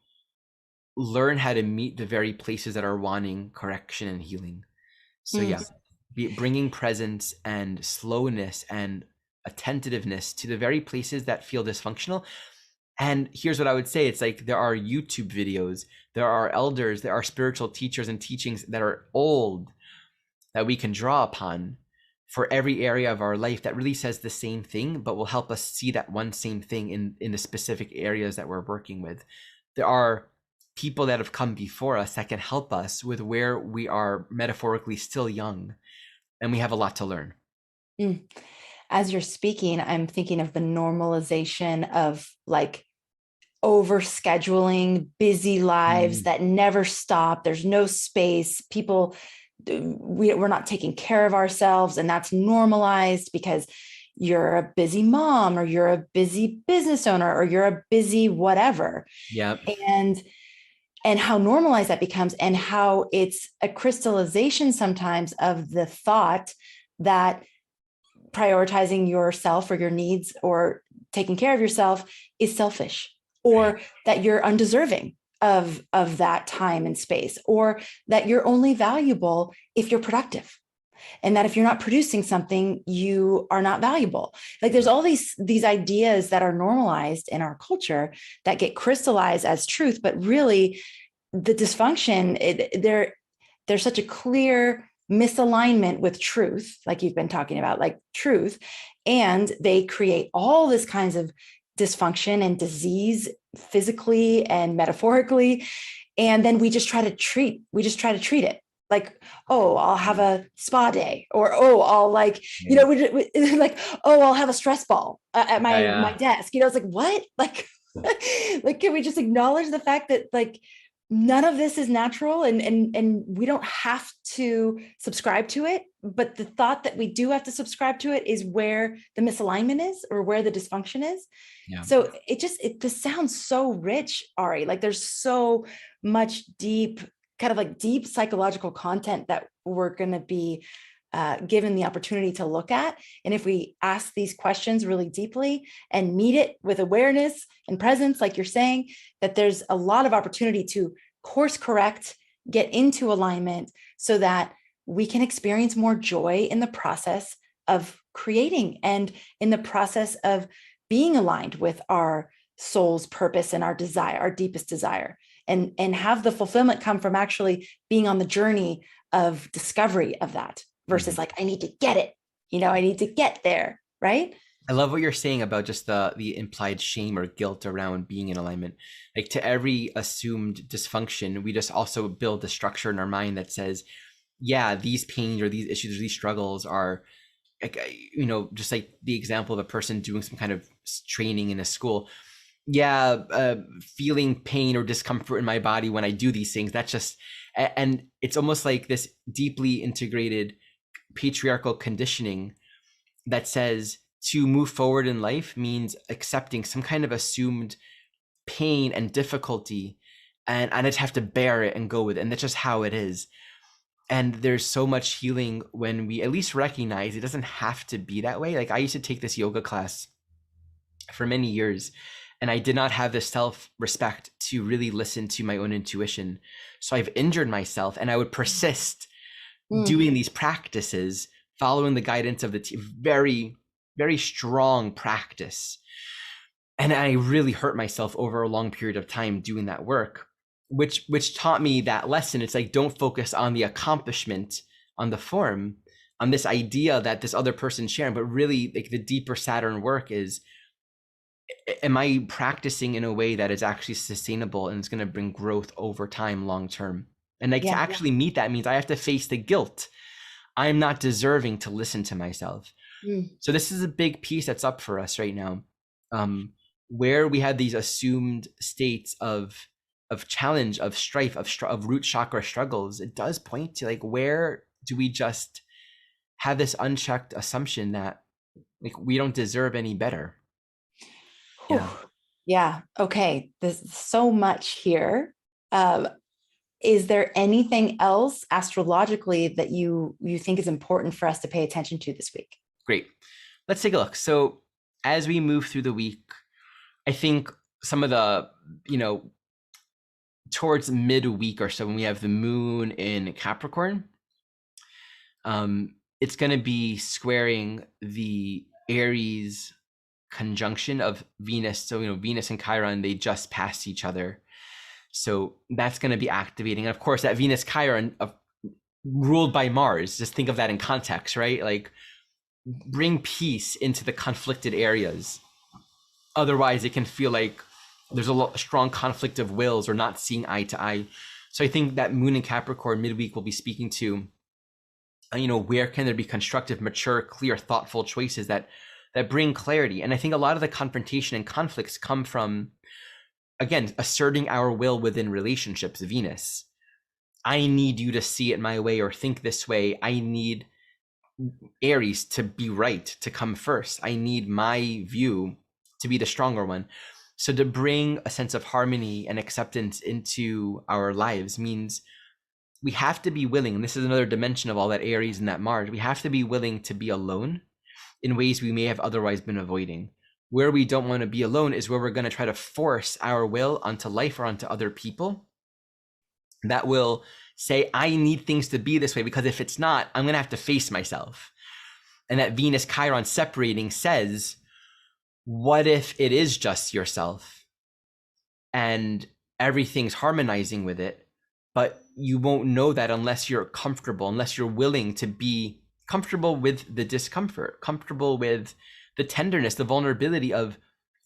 learn how to meet the very places that are wanting correction and healing. So mm, yeah, bringing presence and slowness and attentiveness to the very places that feel dysfunctional. And here's what I would say. It's like there are YouTube videos, there are elders, there are spiritual teachers and teachings that are old that we can draw upon for every area of our life that really says the same thing, but will help us see that one same thing in the specific areas that we're working with. There are people that have come before us that can help us with where we are metaphorically still young, and we have a lot to learn. mm. As you're speaking, I'm thinking of the normalization of like over scheduling, busy lives Mm. that never stop. There's no space. People, we're not taking care of ourselves, and that's normalized because you're a busy mom or you're a busy business owner or you're a busy whatever. Yeah. And how normalized that becomes, and how it's a crystallization sometimes of the thought that prioritizing yourself or your needs or taking care of yourself is selfish, Right. or that you're undeserving of that time and space, or that you're only valuable if you're productive, and that if you're not producing something you are not valuable. Like there's all these ideas that are normalized in our culture that get crystallized as truth, but really the dysfunction, there's such a clear misalignment with truth, like you've been talking about, like truth, and they create all this kinds of dysfunction and disease physically and metaphorically. And then we just try to treat it like, oh, I'll have a spa day, or oh, I'll like, Yeah. like, oh, I'll have a stress ball at Yeah. my Yeah. desk. It's like, what? Like, like, can we just acknowledge the fact that like none of this is natural, and we don't have to subscribe to it, but the thought that we do have to subscribe to it is where the misalignment is, or where the dysfunction is. Yeah. So this sounds so rich, Ari. Like there's so much deep, kind of like deep psychological content that we're going to be given the opportunity to look at. And if we ask these questions really deeply and meet it with awareness and presence, like you're saying, that there's a lot of opportunity to course correct, get into alignment, so that we can experience more joy in the process of creating, and in the process of being aligned with our soul's purpose and our desire, our deepest desire, and have the fulfillment come from actually being on the journey of discovery of that, Mhm. versus like, I need to get it, I need to get there, right? I love what you're saying about just the implied shame or guilt around being in alignment. Like to every assumed dysfunction, we just also build a structure in our mind that says, yeah, these pains or these issues or these struggles are like, just like the example of a person doing some kind of training in a school. Yeah, feeling pain or discomfort in my body when I do these things. That's just, and it's almost like this deeply integrated patriarchal conditioning that says to move forward in life means accepting some kind of assumed pain and difficulty, and I just have to bear it and go with it. And that's just how it is. And there's so much healing when we at least recognize it doesn't have to be that way. Like I used to take this yoga class for many years, and I did not have the self-respect to really listen to my own intuition. So I've injured myself, and I would persist Mm, doing these practices, following the guidance of the team. Very, very strong practice. And I really hurt myself over a long period of time doing that work, which taught me that lesson. It's like, don't focus on the accomplishment, on the form, on this idea that this other person's sharing, but really like the deeper Saturn work is, am I practicing in a way that is actually sustainable and it's going to bring growth over time, long term? And like to yeah. actually meet that means I have to face the guilt. I'm not deserving to listen to myself. Mm, So this is a big piece that's up for us right now, where we have these assumed states of challenge, of strife, of root chakra struggles. It does point to like, where do we just have this unchecked assumption that like we don't deserve any better? whew. Yeah, Yeah. Okay. There's so much here. Um, is there anything else astrologically that you think is important for us to pay attention to this week? great. Let's take a look. So as we move through the week, I think some of the, towards midweek or so, when we have the moon in Capricorn, it's going to be squaring the Aries conjunction of Venus. So, Venus and Chiron, they just passed each other. So that's going to be activating. And of course, that Venus Chiron ruled by Mars, just think of that in context, right? Like, bring peace into the conflicted areas. Otherwise, it can feel like there's a strong conflict of wills or not seeing eye to eye. So I think that moon in Capricorn midweek will be speaking to, where can there be constructive, mature, clear, thoughtful choices that bring clarity. And I think a lot of the confrontation and conflicts come from, again, asserting our will within relationships. Venus, I need you to see it my way or think this way. I need Aries to be right, to come first. I need my view to be the stronger one. So to bring a sense of harmony and acceptance into our lives means we have to be willing, and this is another dimension of all that Aries and that Mars, we have to be willing to be alone in ways we may have otherwise been avoiding. Where we don't want to be alone is where we're going to try to force our will onto life or onto other people. That will say, I need things to be this way, because if it's not, I'm going to have to face myself. And that Venus Chiron separating says, what if it is just yourself and everything's harmonizing with it, but you won't know that unless you're comfortable, unless you're willing to be comfortable with the discomfort, comfortable with the tenderness, the vulnerability of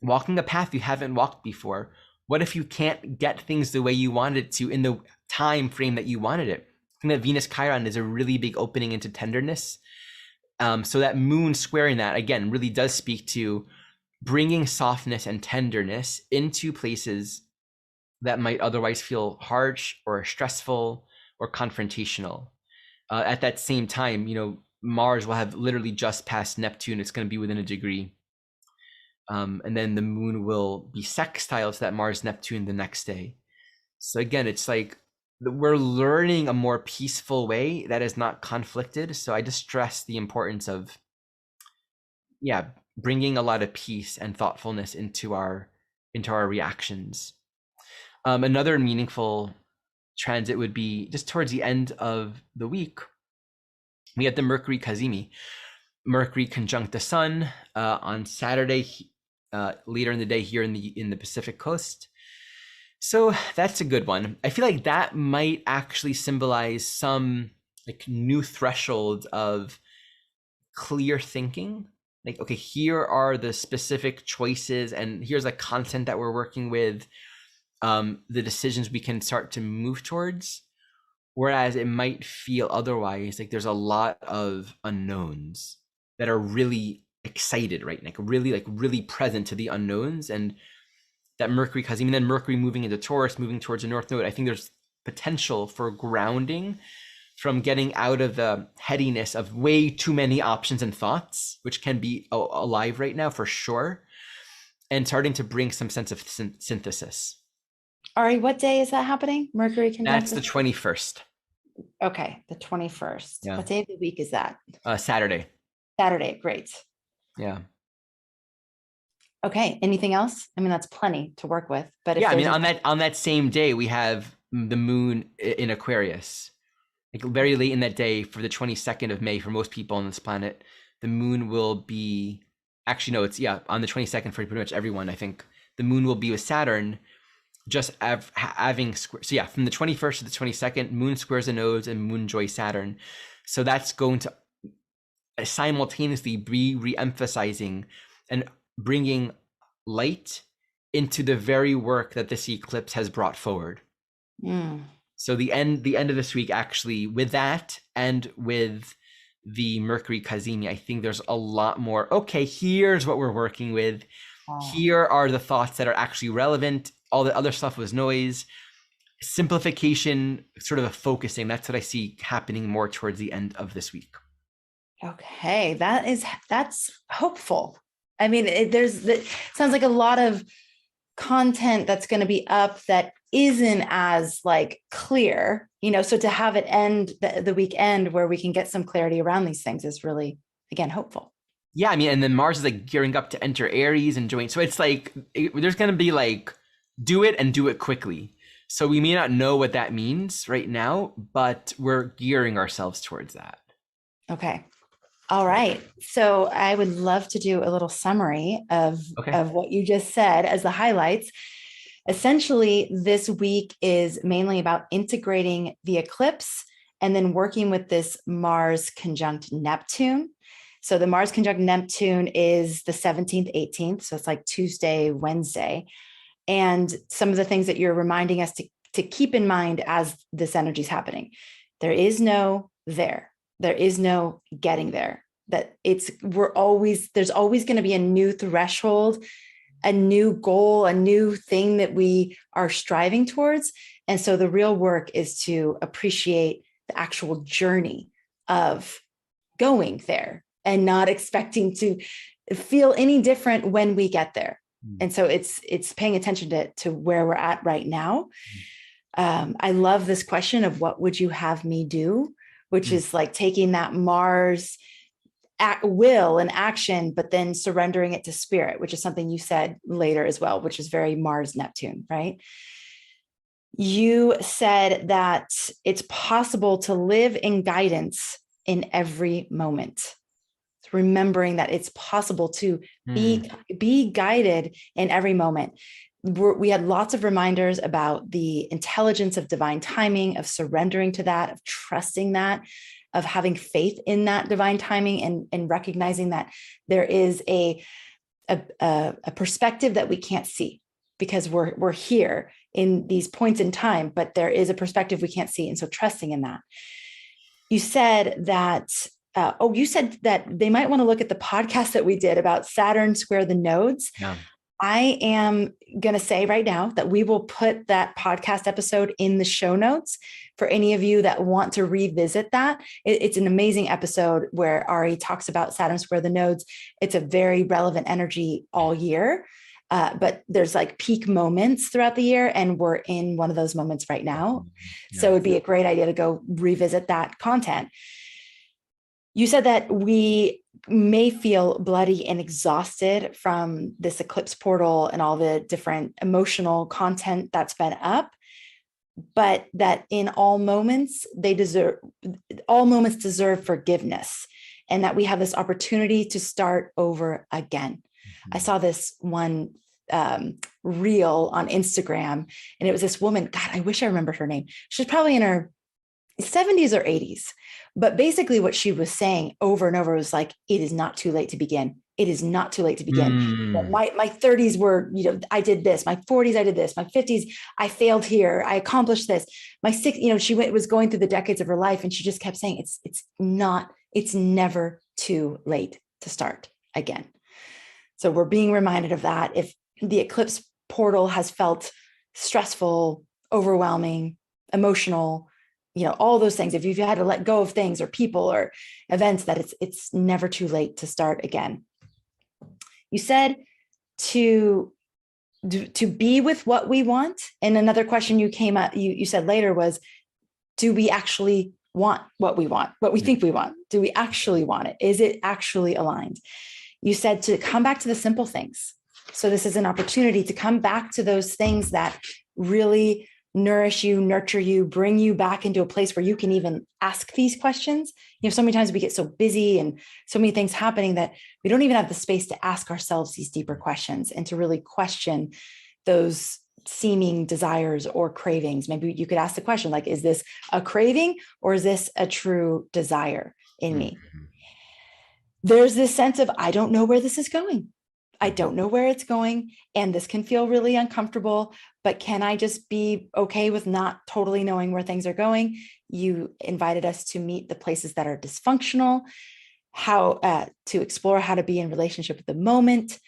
walking a path you haven't walked before. What if you can't get things the way you wanted to in the time frame that you wanted it? I think that Venus Chiron is a really big opening into tenderness. So that moon squaring that, again, really does speak to bringing softness and tenderness into places that might otherwise feel harsh or stressful or confrontational. At that same time, Mars will have literally just passed Neptune. It's going to be within a degree. And then the moon will be sextile to that Mars Neptune the next day. So again, it's like we're learning a more peaceful way that is not conflicted. So I just stress the importance of, bringing a lot of peace and thoughtfulness into our reactions. Another meaningful transit would be just towards the end of the week. We have the Mercury Cazimi. Mercury conjunct the Sun on Saturday, later in the day here in the Pacific Coast. So that's a good one. I feel like that might actually symbolize some like new threshold of clear thinking. Like, okay, here are the specific choices, and here's the content that we're working with, the decisions we can start to move towards. Whereas it might feel otherwise like there's a lot of unknowns. that are really excited, right? Like really present to the unknowns, and that Mercury, because even then Mercury moving into Taurus, moving towards the North Node, I think there's potential for grounding from getting out of the headiness of way too many options and thoughts, which can be alive right now for sure, and starting to bring some sense of synthesis. Ari, what day is that happening? Mercury conjunct? That's the 21st. Okay, the 21st. Yeah. What day of the week is that? Saturday. Saturday, great. Yeah. Okay, anything else? I mean, that's plenty to work with. But if yeah, I mean, on that same day, we have the moon in Aquarius. Like very late in that day, for the 22nd of May, for most people on this planet, the moon will be, actually, no, it's, on the 22nd for pretty much everyone, I think. The moon will be with Saturn, just having, so from the 21st to the 22nd, moon squares the nodes and moon joy Saturn. So that's going to simultaneously be re-emphasizing and bringing light into the very work that this eclipse has brought forward. So the end of this week, actually, with that and with the Mercury Cazimi, I think there's a lot more, okay, here's what we're working with. Here are the thoughts that are actually relevant. All the other stuff was noise. Simplification, sort of a focusing. That's what I see happening more towards the end of this week. Okay, that's hopeful. I mean, it sounds like a lot of content that's going to be up that isn't as like clear, so to have it end the weekend where we can get some clarity around these things is really, again, hopeful. Yeah, I mean, and then Mars is like gearing up to enter Aries and join. So it's like, there's going to be like, do it and do it quickly. So we may not know what that means right now, but we're gearing ourselves towards that. Okay. All right. So I would love to do a little summary of what you just said as the highlights. Essentially, this week is mainly about integrating the eclipse and then working with this Mars conjunct Neptune. So the Mars conjunct Neptune is the 17th, 18th. So it's like Tuesday, Wednesday. And some of the things that you're reminding us to keep in mind as this energy is happening. There is no there. There is no getting there. There's always going to be a new threshold, a new goal, a new thing that we are striving towards. And so the real work is to appreciate the actual journey of going there and not expecting to feel any different when we get there. And so it's paying attention to where we're at right now. I love this question of what would you have me do, which is like taking that Mars will and action, but then surrendering it to spirit, which is something you said later as well, which is very Mars Neptune, right? You said that it's possible to live in guidance in every moment. Remembering that it's possible to be guided in every moment. We had lots of reminders about the intelligence of divine timing, of surrendering to that, of trusting that, of having faith in that divine timing, and recognizing that there is a perspective that we can't see because we're here in these points in time, but there is a perspective we can't see. And so trusting in that. You said that you said that they might want to look at the podcast that we did about Saturn square the nodes. Yeah. I am going to say right now that we will put that podcast episode in the show notes for any of you that want to revisit that. It's an amazing episode where Ari talks about Saturn square the nodes. It's a very relevant energy all year, but there's like peak moments throughout the year, and we're in one of those moments right now. Yeah. So it'd be a great idea to go revisit that content. You said that we may feel bloody and exhausted from this eclipse portal and all the different emotional content that's been up, but that in all moments deserve forgiveness, and that we have this opportunity to start over again. Mm-hmm. I saw this one reel on Instagram, and it was this woman. God, I wish I remembered her name. She's probably in her 70s or 80s. But basically what she was saying over and over was like, it is not too late to begin. It is not too late to begin. My 30s were, I did this. My 40s, I did this. My 50s, I failed here. I accomplished this. My 60s, she was going through the decades of her life, and she just kept saying, it's never too late to start again. So we're being reminded of that. If the eclipse portal has felt stressful, overwhelming, emotional, all those things, if you've had to let go of things or people or events, that it's never too late to start again. You said to be with what we want. And another question you said later was, do we actually want what we want, what we think we want? Do we actually want it? Is it actually aligned? You said to come back to the simple things. So this is an opportunity to come back to those things that really nourish you, nurture you, bring you back into a place where you can even ask these questions. So many times we get so busy and so many things happening that we don't even have the space to ask ourselves these deeper questions and to really question those seeming desires or cravings. Maybe you could ask the question, like, is this a craving or is this a true desire in me? There's this sense of, I don't know where this is going. I don't know where it's going. And this can feel really uncomfortable, but can I just be okay with not totally knowing where things are going? You invited us to meet the places that are dysfunctional, how to explore how to be in relationship with the moment.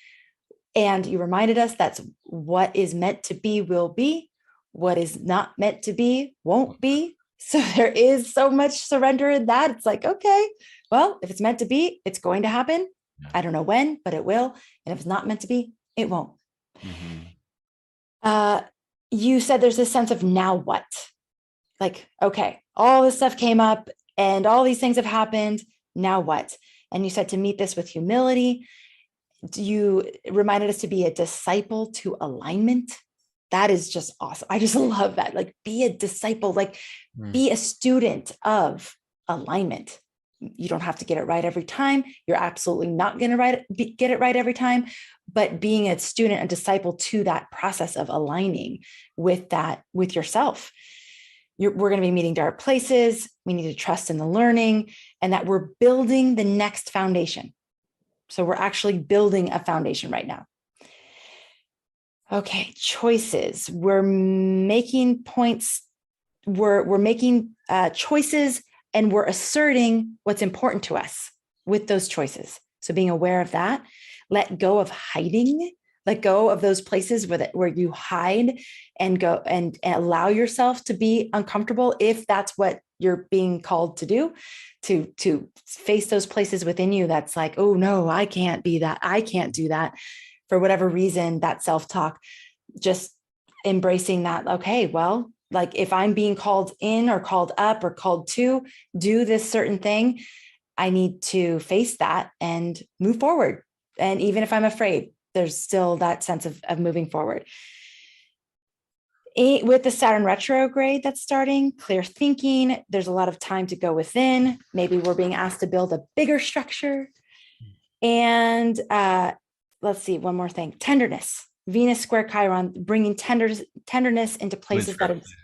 And you reminded us that's what is meant to be will be, what is not meant to be won't be. So there is so much surrender in that. It's like, okay, well, if it's meant to be, it's going to happen. I don't know when, but it will. And if it's not meant to be, it won't. You said there's this sense of now what? Like, okay, all this stuff came up and all these things have happened. Now what? And you said to meet this with humility. You reminded us to be a disciple to alignment. That is just awesome. I just love that. Like, be a disciple, like be a student of alignment. You don't have to get it right every time. You're absolutely not going to get it right every time, but being a student, a disciple to that process of aligning with that, with yourself. We're going to be meeting dark places. We need to trust in the learning and that we're building the next foundation. So we're actually building a foundation right now. Okay, choices. We're making points. We're making choices and we're asserting what's important to us with those choices. So being aware of that, let go of hiding, let go of those places where you hide and go and allow yourself to be uncomfortable if that's what you're being called to do, to face those places within you that's like, oh no, I can't be that. I can't do that. For whatever reason, that self-talk, just embracing that, okay, well, like if I'm being called in or called up or called to do this certain thing, I need to face that and move forward. And even if I'm afraid, there's still that sense of moving forward. With the Saturn retrograde that's starting, clear thinking, there's a lot of time to go within. Maybe we're being asked to build a bigger structure. And let's see, one more thing, tenderness. Venus square Chiron, bringing tenderness into places that it's,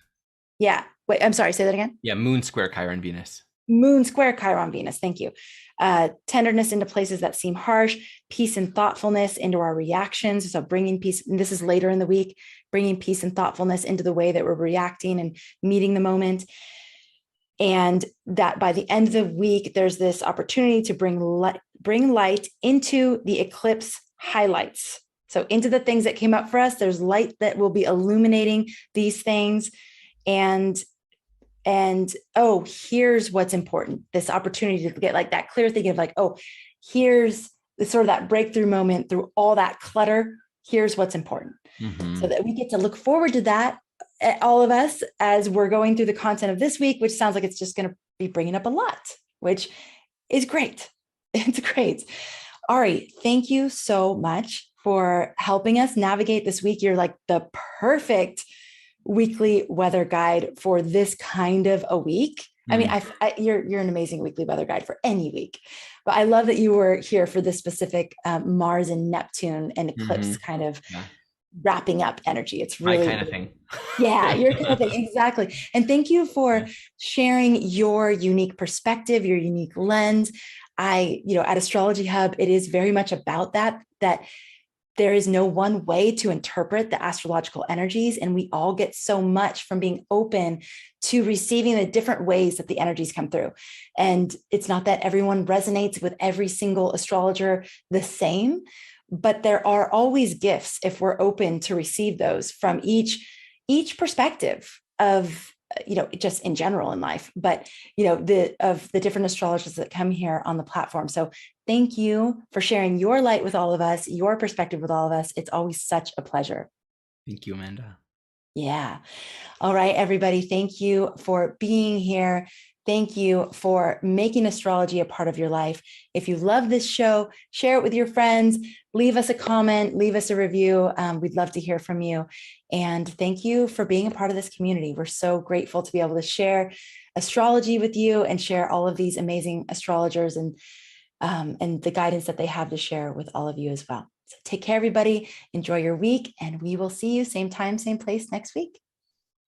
yeah. Wait, I'm sorry, say that again. Yeah, Moon square Chiron Venus. Moon square Chiron Venus, thank you. Tenderness into places that seem harsh, peace and thoughtfulness into our reactions. So bringing peace, and this is later in the week, bringing peace and thoughtfulness into the way that we're reacting and meeting the moment. And that by the end of the week, there's this opportunity to bring light into the eclipse highlights. So into the things that came up for us, there's light that will be illuminating these things. And oh, here's what's important. This opportunity to get like that clear thinking of like, oh, here's the sort of that breakthrough moment through all that clutter. Here's what's important. So that we get to look forward to that, all of us, as we're going through the content of this week, which sounds like it's just going to be bringing up a lot, which is great. It's great. Ari, thank you so much for helping us navigate this week. You're like the perfect weekly weather guide for this kind of a week. I mean, you're an amazing weekly weather guide for any week, but I love that you were here for this specific Mars and Neptune and eclipse kind of wrapping up energy. It's really my kind of thing. Yeah, your kind of thing. Exactly. And thank you for sharing your unique perspective, your unique lens. At Astrology Hub, it is very much about that there is no one way to interpret the astrological energies, and we all get so much from being open to receiving the different ways that the energies come through. And it's not that everyone resonates with every single astrologer the same, but there are always gifts if we're open to receive those from each perspective of, just in general in life, but of the different astrologers that come here on the platform. So thank you for sharing your light with all of us, your perspective with all of us. It's always such a pleasure. Thank you, Amanda. Yeah. All right, everybody. Thank you for being here. Thank you for making astrology a part of your life. If you love this show, share it with your friends, leave us a comment, leave us a review. We'd love to hear from you. And thank you for being a part of this community. We're so grateful to be able to share astrology with you and share all of these amazing astrologers and the guidance that they have to share with all of you as well. So take care, everybody. Enjoy your week, and we will see you same time, same place next week.